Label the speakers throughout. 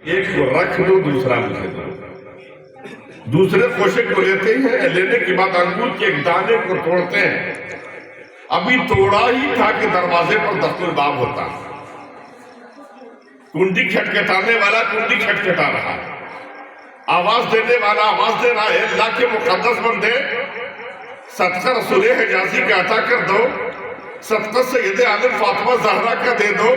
Speaker 1: ایک کو رکھ دو دوسرا مجھے دو. دوسرے خوشے کو لیتے ہیں, لینے کے بعد انگور کے ایک دانے کو توڑتے ہیں. ابھی توڑا ہی تھا کہ دروازے پر دست الباب ہوتا. کنڈی کھٹکھٹانے والا کنڈی کھٹکھٹا رہا, آواز دینے والا آواز دے رہا ہے, اللہ کے مقدس بندے صدقہ رسول حجازی کا عطا کر دو, صدقہ سید عالم فاطمہ زہرا کا دے دو.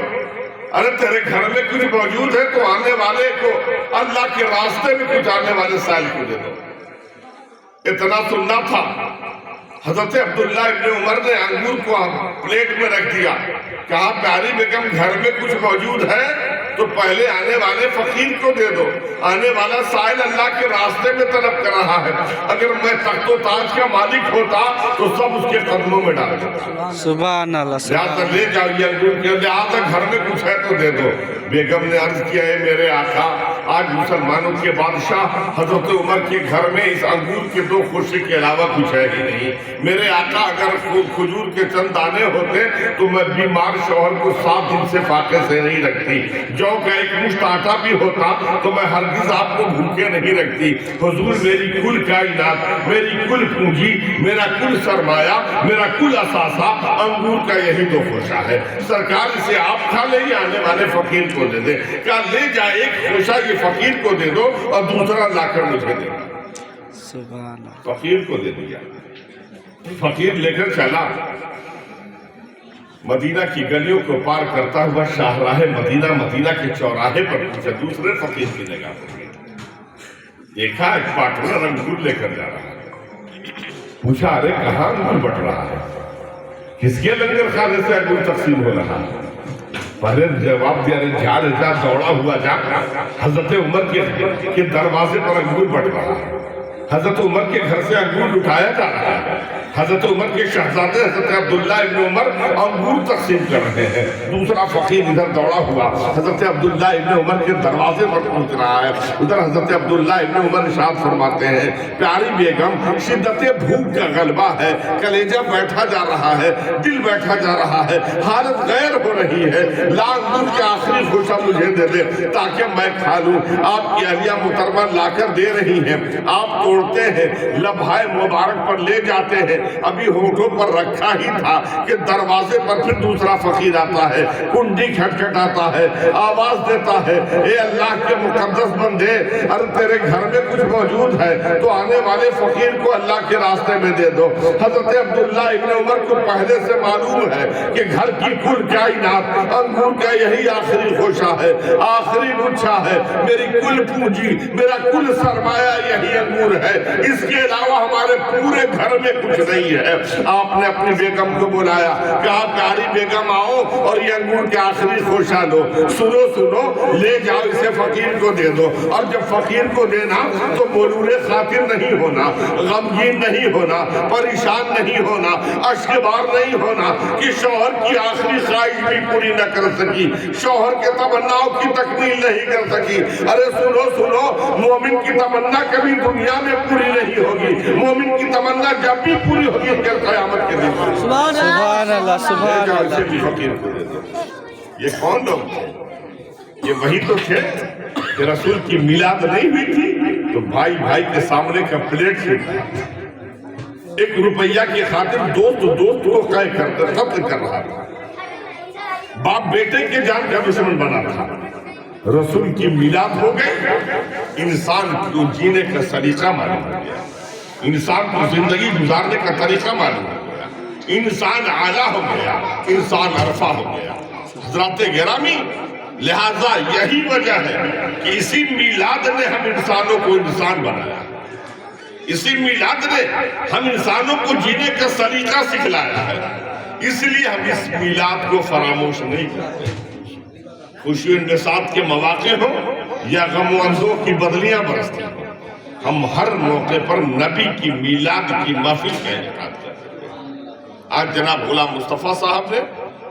Speaker 1: ارے تیرے گھر میں کچھ موجود ہے تو آنے والے کو اللہ کے راستے میں کچھ آنے والے سائل کو دے دو. اتنا سننا تھا. حضرت عبداللہ ابن عمر نے انگور کو پلیٹ میں رکھ دیا, کہا پیاری بیگم گھر میں کچھ موجود ہے تو پہلے آنے والے فقیر کو دے دو. آنے والا سائل اللہ کے راستے میں طلب کر رہا ہے. اگر میں تخت و تاج کا مالک ہوتا تو سب اس کے قدموں میں ڈال دیتا.
Speaker 2: سبحان اللہ.
Speaker 1: لہٰذا لے جاؤ یہ انگور کے, لہٰذا گھر میں کچھ ہے تو دے دو. بیگم نے عرض کیا ہے میرے آقا, آج مسلمانوں کے بادشاہ حضرت عمر کے گھر میں اس انگور کے 2 خوشے کے علاوہ کچھ ہے ہی نہیں. میرے آقا اگر کھجور کے چند دانے ہوتے تو میں بیمار شوہر کو 7 دن سے فاقے سے نہیں رکھتی. جو کا ایک مشت آٹا بھی ہوتا تو میں ہرگز آپ کو بھوکے نہیں رکھتی. حضور میری کل کائنات, میری کل پونجی, میرا کل سرمایہ, میرا کل اثاثہ انگور کا یہی 2 خوشہ ہے. سرکار اسے آپ کھا لیں, آنے والے فقیر کو دے دے. کہا لے جا, ایک خوشہ یہ فقیر کو دے دو اور دوسرا لا کر مجھے دے دو.
Speaker 2: سبحان اللہ.
Speaker 1: فقیر کو دے دیا. فقیر لے کر چلا, مدینہ کی گلیوں کو پار کرتا ہوا شاہراہ مدینہ, مدینہ کے چوراہے پر پہنچا. دوسرے فقیر کی نگاہ پڑی, دیکھا ایک پارٹنر انگور لے کر جا رہا ہے. پوچھا ارے کہاں انگور بٹ رہا ہے, کس کے لنگر خانے سے انگور تقسیم ہو رہا ہے؟ پہلے جواب دیا رہے جا رہے جا, دوڑا ہوا جا, حضرت عمر کے دروازے پر انگور بٹ رہا ہے. حضرت عمر کے گھر سے انگور اٹھایا جا رہا ہے. حضرت عمر کے شہزادے حضرت عبداللہ ابن عمر انگور تقسیم کر رہے ہیں. دوسرا فقیر ادھر دوڑا ہوا حضرت عبداللہ ابن عمر کے دروازے پر پہنچ رہا ہے. ادھر حضرت عبداللہ ابن عمر ارشاد فرماتے ہیں پیاری بیگم شدت بھوک کا غلبہ ہے, کلیجہ بیٹھا جا رہا ہے, دل بیٹھا جا رہا ہے, حالت غیر ہو رہی ہے. لا انگور کے آخری خوشہ مجھے دے دے تاکہ میں کھا لوں. آپ کی اہلیہ محترمہ لا کر دے رہی ہیں, آپ توڑتے ہیں, لبھائے مبارک پر لے جاتے ہیں. ابھی ہونٹوں پر رکھا ہی تھا کہ دروازے پر پھر دوسرا فقیر آتا ہے, کنڈی کھٹکھٹاتا ہے, آواز دیتا ہے اے اللہ کے مقدس بندے, اگر تیرے گھر میں کچھ موجود ہے تو آنے والے فقیر کو اللہ کے راستے میں دے دو. حضرت عبداللہ ابن عمر کو پہلے سے معلوم ہے کہ گھر کی کل کائنات انگور کا یہی آخری خوشہ ہے, آخری گچھا ہے. میری کل پونجی, میرا کل سرمایہ یہی انگور ہے, اس کے علاوہ ہمارے پورے گھر میں کچھ نہیں ہے. آپ نے اپنی بیگم کو بلایا, کہا پیاری بیگم آؤ اور یہ انگور کے آخری خوشہ لو. سنو سنو, لے جاؤ اسے فقیر کو دے دو. اور جب فقیر کو دینا تو مولور خاطر نہیں ہونا, غمگین نہیں ہونا, پریشان نہیں ہونا, اشک بار نہیں ہونا کہ شوہر کی آخری خواہش بھی پوری نہ کر سکی, شوہر کے تمناؤں کی تکمیل نہیں کر سکی. ارے سنو سنو, مومن کی تمنا کبھی دنیا میں پوری نہیں ہوگی, مومن کی تمنا جب بھی پوری ہوگی کل قیامت کے دن.
Speaker 2: سبحان اللہ. سبحان اللہ.
Speaker 1: اسے بھی فقیر کو دے دو. یہ کون لوگ تھے؟ یہ وہی تو تھے کہ رسول کی میلاد نہیں ہوئی تھی تو بھائی بھائی کے سامنے کا پلیٹ چھوٹا, 1 روپیہ کی خاطر دوست کو قتل کر رہا تھا, باپ بیٹے کے جان کا دشمن بنا تھا. رسول کی میلاد ہو گئی, انسان کو جینے کا سلیقہ معلوم ہو گیا, انسان کو زندگی گزارنے کا طریقہ معلوم ہو گیا, انسان اعلیٰ ہو گیا, انسان عرفہ ہو گیا. حضرات گرامی, لہذا یہی وجہ ہے کہ اسی میلاد نے ہم انسانوں کو انسان بنایا, اسی میلاد نے ہم انسانوں کو جینے کا سلیقہ سکھلایا ہے. اس لیے ہم اس میلاد کو فراموش نہیں کرتے. خوشی و انبساط کے مواقع ہو یا غم و اندوہ کی بدلیاں برستی ہوں, ہم ہر موقع پر نبی کی میلاد کی محفل کا انعقاد کرتے ہیں. آج جناب غلام مصطفیٰ صاحب نے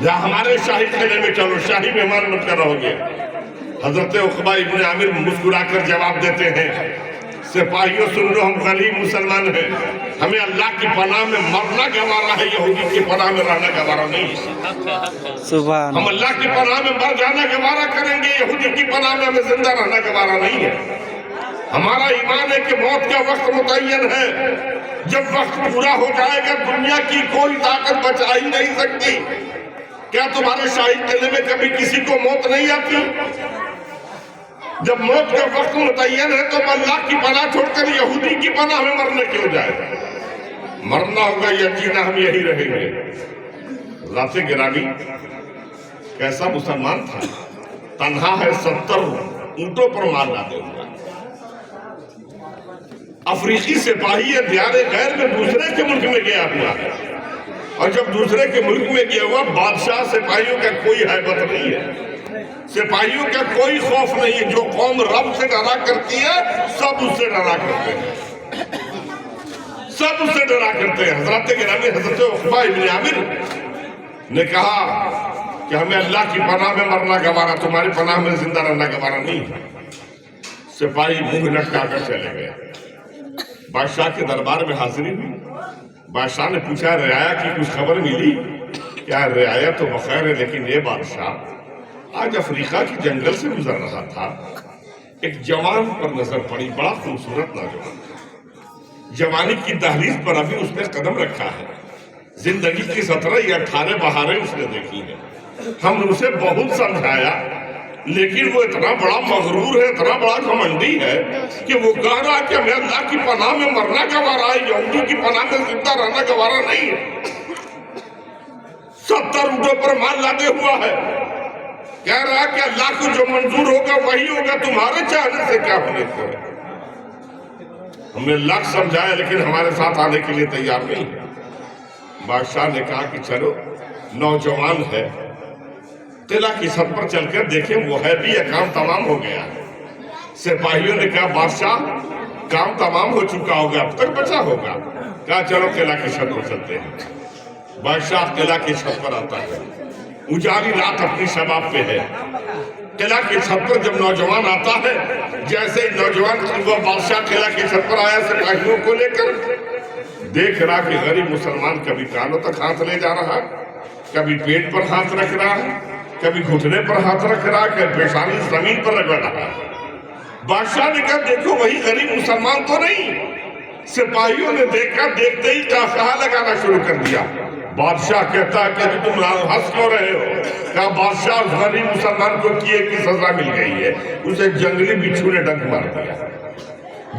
Speaker 1: یا ہمارے شاہی خانے میں چلو، شاہی مہمان بن کر رہو گے۔ حضرت عقبہ ابن عامر مسکرا کر جواب دیتے ہیں، سپاہیوں سن لو، ہم غریب مسلمان ہیں، ہمیں اللہ کی پناہ میں مرنا گوارا ہے، یہودی کی پناہ میں رہنا گوارا نہیں ہے۔
Speaker 2: سبحان
Speaker 1: ہم اللہ کی پناہ میں مر جانا گوارا کریں گے، یہودی کی پناہ میں ہمیں زندہ رہنا گوارا نہیں ہے۔ ہمارا ایمان ہے کہ موت کا وقت متعین ہے، جب وقت پورا ہو جائے گا دنیا کی کوئی طاقت بچا ہی نہیں سکتی۔ کیا تمہارے شاہی قلعے میں کبھی کسی کو موت نہیں آتی؟ جب موت کا وقت متعین ہے تو اللہ کی پناہ چھوڑ کر یہودی کی پناہ میں مرنے کیوں جائے؟ مرنا ہوگا یا جینا، ہم یہی رہیں گے۔ ذات گرامی کیسا مسلمان تھا، تنہا ہے 70 اونٹوں پر مار لاتے ہوا، افریقی سپاہی ہے، دیار غیر میں دوسرے کے ملک میں گیا ہوا ہے، اور جب دوسرے کے ملک میں گیا ہوا بادشاہ سپاہیوں کا کوئی حیبت نہیں ہے، سپاہیوں کا کوئی خوف نہیں ہے۔ جو قوم رب سے ڈرا کرتی ہے سب اس سے ڈرا کرتے ہیں، سب اس سے ڈرا کرتے ہیں۔ حضرت گرامی حضرت عقبہ ابن عامر نے کہا کہ ہمیں اللہ کی پناہ میں مرنا گوارا، تمہاری پناہ میں زندہ رہنا گوارا نہیں ہے۔ سپاہی منہ لٹکا کر چلے گئے۔ بادشاہ کے دربار میں حاضری ہوئی، بادشاہ نے پوچھا رعایا کی کچھ خبر ملی؟ کیا رعایا تو بخیر ہے، لیکن یہ بادشاہ آج افریقہ کی جنگل سے گزر رہا تھا، ایک جوان پر نظر پڑی، بڑا خوبصورت نوجوان، جوانی کی دہلیز پر ابھی اس نے قدم رکھا ہے، زندگی کی 17 یا 18 بہاریں اس نے دیکھی ہیں۔ ہم نے اسے بہت سمجھایا، لیکن وہ اتنا بڑا مغرور ہے، اتنا بڑا گھمنڈی ہے کہ وہ کہہ رہا کہ ہمیں اللہ کی پناہ میں مرنا گوارا ہے، یہودی کی پناہ میں زندہ رہنا گوارا نہیں ہے۔ 70 اونٹوں پر مال لاتے ہوا ہے، کہہ رہا کہ اللہ کو جو منظور ہوگا وہی ہوگا، تمہارے چاہنے سے کیا ہونے کو ہے۔ ہم نے لاکھ سمجھایا لیکن ہمارے ساتھ آنے کے لیے تیار نہیں ہے۔ بادشاہ نے کہا کہ چلو، نوجوان ہے، قلعہ کی چھت پر چل کر دیکھیں وہ ہے بھی، یہ کام تمام ہو گیا۔ سپاہیوں نے کہا بادشاہ کام تمام ہو چکا ہوگا، اب تک بچا ہوگا۔ کہا چلو قلعہ کی چھت پر چلتے ہیں۔ بادشاہ قلعہ کی چھت پر آتا ہے، اجالی رات اپنی شباب پہ ہے۔ قلعہ کی چھت پر جب نوجوان آتا ہے، جیسے ہی نوجوان وہ بادشاہ قلعہ کی چھت پر آیا سپاہیوں کو لے کر، دیکھ رہا کہ غریب مسلمان کبھی کانوں تک ہاتھ لے جا رہا، کبھی پیٹ پر ہاتھ رکھ رہا، کبھی گھٹنے پر ہاتھ رکھ رہا، کبھی پیشانی زمین پر رگڑ رہا۔ بادشاہ نے کہا دیکھو وہی غریب مسلمان تو نہیں۔ سپاہیوں نے دیکھا، دیکھتے ہی کہا لگانا شروع کر دیا۔ بادشاہ کہتا ہے کہ تم ہنس کیوں رہے ہو؟ کہا بادشاہ اس غریب مسلمان کو کیے کی سزا مل گئی ہے، اسے جنگلی بچھو نے ڈنک مار دیا،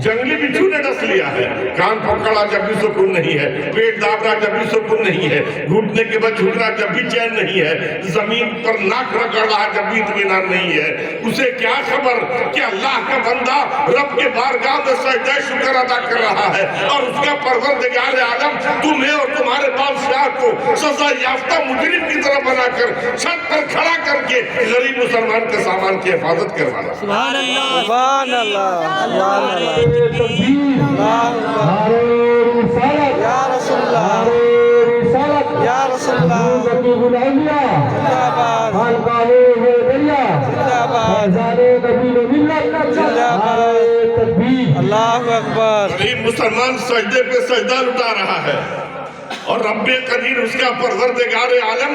Speaker 1: جنگلی بچھو نے ڈس لیا ہے، کان پکڑا جب بھی سکون نہیں ہے، پیٹ داب رہا جب بھی سکون نہیں ہے، گھٹنے کے بعد جھکنا جب بھی چین نہیں ہے، زمین پر ناک رگڑ رہا جب بھی اطمینان نہیں ہے۔ اسے کیا خبر کہ اللہ کا بندہ رب کے بارگاہ میں سجدہ شکر ادا کر رہا ہے، اور اس کا پروردگار عالم تمہیں اور تمہارے بادشاہ کو سزا یافتہ مجرم کی طرح بنا کر چھت پر کھڑا کر کے غریب مسلمان کے سامان کی حفاظت کروا رہا ہے۔
Speaker 2: سبحان اللہ، سبحان اللہ، سبحان اللہ، یا رسول اللہ، یا رسول اللہ، زندہ باد، زندہ باد، زندہ باد، اللہ اکبر۔
Speaker 1: غریب مسلمان سجدے پہ سجدہ لٹا رہا ہے، اور رب قدیر اس کا پروردگار عالم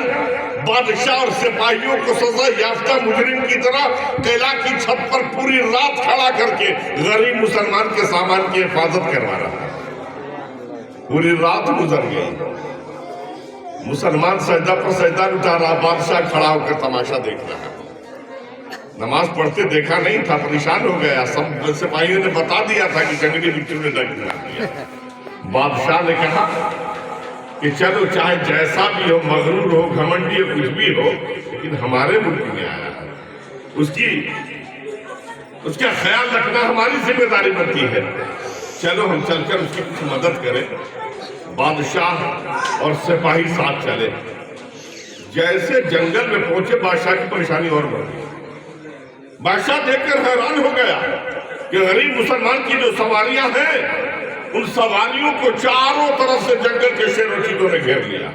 Speaker 1: بادشاہ اور سپاہیوں کو سزا یافتہ مجرم کی طرح قلعہ کی چھت پر پوری رات کھڑا کر کے غریب مسلمان کے سامان کی حفاظت کروا رہا ہے۔ پوری رات گزر گئی، مسلمان سجدہ پر سجدہ لٹا رہا، بادشاہ کھڑا ہو کر تماشا دیکھ رہا ہے۔ نماز پڑھتے دیکھا نہیں تھا، پریشان ہو گیا، سب سپاہیوں نے بتا دیا تھا کہ جنگلی بچھو نے ڈنک مار دیا۔ بادشاہ نے کہا کہ چلو چاہے جیسا بھی ہو، مغرور ہو، گھمنڈی ہو، کچھ بھی ہو، لیکن ہمارے ملک میں آیا ہے، اس کا خیال رکھنا ہماری ذمہ داری بنتی ہے۔ چلو ہم چل کر اس کی کچھ مدد کریں۔ بادشاہ اور سپاہی ساتھ چلے، جیسے جنگل میں پہنچے بادشاہ کی پریشانی اور بڑھ گئی۔ بادشاہ دیکھ کر حیران ہو گیا کہ غریب مسلمان کی جو سواریاں ہیں، ان سواریوں کو چاروں طرف سے جنگل کے شیر و چیتوں نے گھیر لیا۔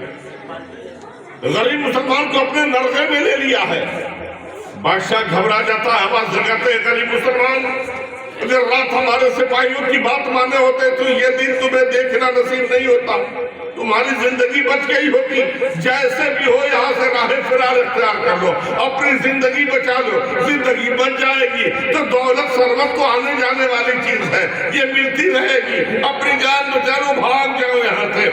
Speaker 1: غریب مسلمان کو اپنے نرغے میں لے لیا ہے. بادشاہ گھبرا جاتا ہے, آواز لگاتے ہیں غریب مسلمان اگر رات ہمارے سپاہیوں کی بات مانے ہوتے تو یہ دن تمہیں دیکھنا نصیب نہیں ہوتا, تمہاری زندگی بچ گئی ہوتی. جیسے بھی ہو یہاں سے راہ فرار اختیار کر لو, اپنی زندگی بچا لو. زندگی بچ جائے گی تو دولت ثروت تو آنے جانے والی چیز ہے, یہ ملتی رہے گی. اپنی جان بچا لو, بھاگ جاؤ یہاں سے.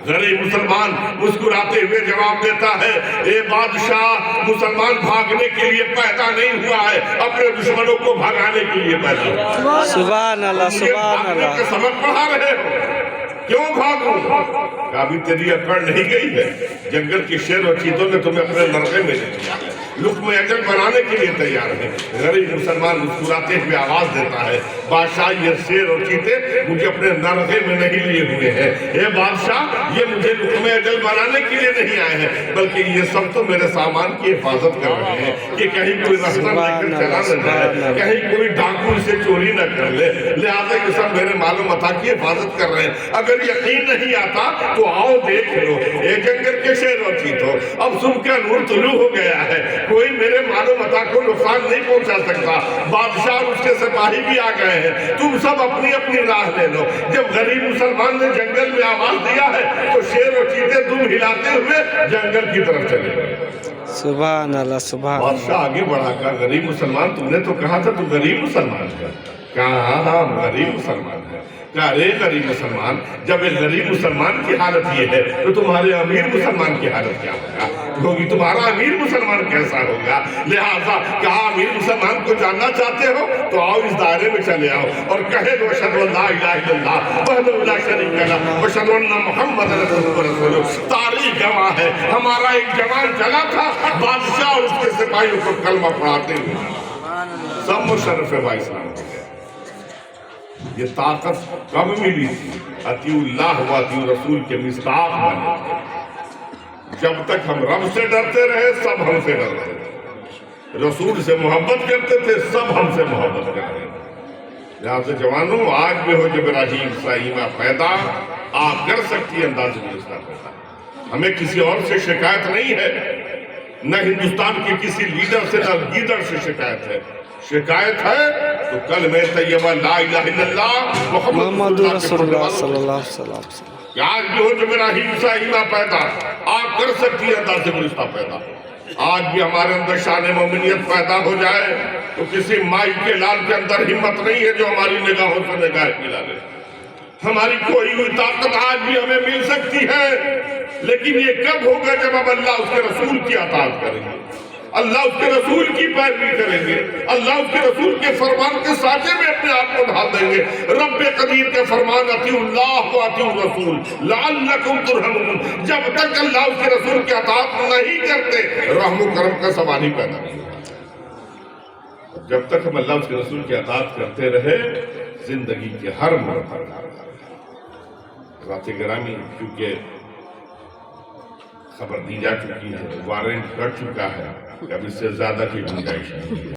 Speaker 1: غریب مسلمان مسکراتے ہوئے جواب دیتا ہے, اے بادشاہ, مسلمان بھاگنے کے لیے پیدا نہیں ہوا ہے, اپنے دشمنوں کو بھگانے کے لیے پیدا ہوا.
Speaker 2: سبحان اللہ, سبحان
Speaker 1: بھاگنے کے
Speaker 2: اللہ.
Speaker 1: سبق پڑھا رہے ہو, کیوں بھاگو؟ ابھی تیری اکڑ نہیں گئی ہے. جنگل کی شیر و چیتوں نے تمہیں اپنے نرغے میں لے لیا ہے, لقم اجل بنانے کے لیے تیار ہے. غریب مسلمان مسکراتے ہوئے آواز دیتا ہے, بادشاہ یہ شیر اور چیتے مجھے اپنے نرغے میں نہیں لیے ہوئے ہیں. اے بادشاہ, یہ مجھے لقم اجل بنانے کے لیے نہیں آئے ہیں, بلکہ یہ سب تو میرے سامان کی حفاظت کر رہے ہیں کہ کہیں کوئی رستہ لے کر چلا نہ جائے, کہیں کوئی ڈاکو اسے چوری نہ کر لے. لہٰذا یہ سب میرے مال و متاع کی حفاظت کر رہے ہیں. اگر یقین نہیں آتا تو آؤ دیکھ لو. اے جنگل کے شیر و چیتوں, اب صبح کا نور طلوع ہو گیا ہے, کوئی میرے مال و متاع کو نقصان نہیں پہنچا سکتا. بادشاہ اور اس کے سپاہی بھی آ گئے ہیں, تم سب اپنی اپنی راہ لے لو. جب غریب مسلمان نے جنگل میں آواز دیا ہے تو شیر و چیتے دم ہلاتے ہوئے جنگل کی طرف چلے گئے.
Speaker 2: سبحان اللہ, سبحان اللہ.
Speaker 1: بادشاہ آگے بڑھا کر, غریب مسلمان, تم نے تو کہا تھا تو غریب مسلمان ہے. کہا ہاں غریب مسلمان ہے. کہا ارے غریب مسلمان, جب ایک غریب مسلمان کی حالت یہ ہے تو تمہارے امیر مسلمان کی حالت کیا ہوگا؟ ہوگی تمہارا امیر مسلمان کیسا ہوگا؟ لہٰذا کہا امیر مسلمان کو جاننا چاہتے ہو تو آؤ اس دائرے میں چلے آؤ اور کہے دو اشہد ان لا الہ الا اللہ وحدہ لا شریک لہ واشہد ان محمد رسول اللہ. تاریخ گواہ ہے, ہمارا ایک جوان چلا تھا, بادشاہ اور اس کے سپاہیوں کو کلمہ پڑھاتے ہوئے سب مشرف با اسلام ہو گئے. یہ طاقت کب ملی تھی؟ اطیع اللہ و اطیع رسول کے مصداق بنے تھے. جب تک ہم رب سے ڈرتے رہے سب ہم سے ڈر رہے تھے, رسول سے محبت کرتے تھے سب ہم سے محبت کر رہے تھے. یہاں سے جوانوں, آج بھی ہو جب ابراہیم سائمہ پیدا, آپ کر سکتی انداز گزشتہ پیدا. ہمیں کسی اور سے شکایت نہیں ہے, نہ ہندوستان کے کسی لیڈر سے نہ لیڈر سے شکایت ہے. شکایت ہے تو کلمہ طیبہ لا الہ الا اللہ
Speaker 2: محمد رسول اللہ صلی اللہ علیہ وسلم.
Speaker 1: آج بھی ہو جب ابراہیم سائمہ پیدا, آپ کر سکتی ہے انداز گزشتہ پیدا. آج بھی ہمارے اندر شان مومنیت پیدا ہو جائے تو کسی مائی کے لال کے اندر ہمت نہیں ہے جو ہماری نگاہوں سے نگاہ ملا لے. ہماری کوئی ہوئی طاقت آج بھی ہمیں مل سکتی ہے, لیکن یہ کب ہوگا جب اب اللہ اس کے رسول کی اطاعت کریں گے, اللہ اس کے رسول کی پیروی کریں گے, اللہ اس کے رسول کے فرمان کے سانچے میں اپنے آپ کو ڈھال دیں گے. رب قدیر کے فرمان اطیعوا اللہ و اطیعوا الرسول لعلکم ترحمون. جب تک اللہ اس کے رسول کی اطاعت نہیں کرتے رحم و کرم کا سوال ہی پیدا نہیں ہوتا. جب تک ہم اللہ اس کے رسول کی اطاعت کرتے رہے زندگی کے ہر موڑ پر ذات گرامی, کیونکہ خبر دی جا چکی ہے, وارنٹ کٹ چکا ہے, اب اس سے زیادہ کی گنجائش نہیں.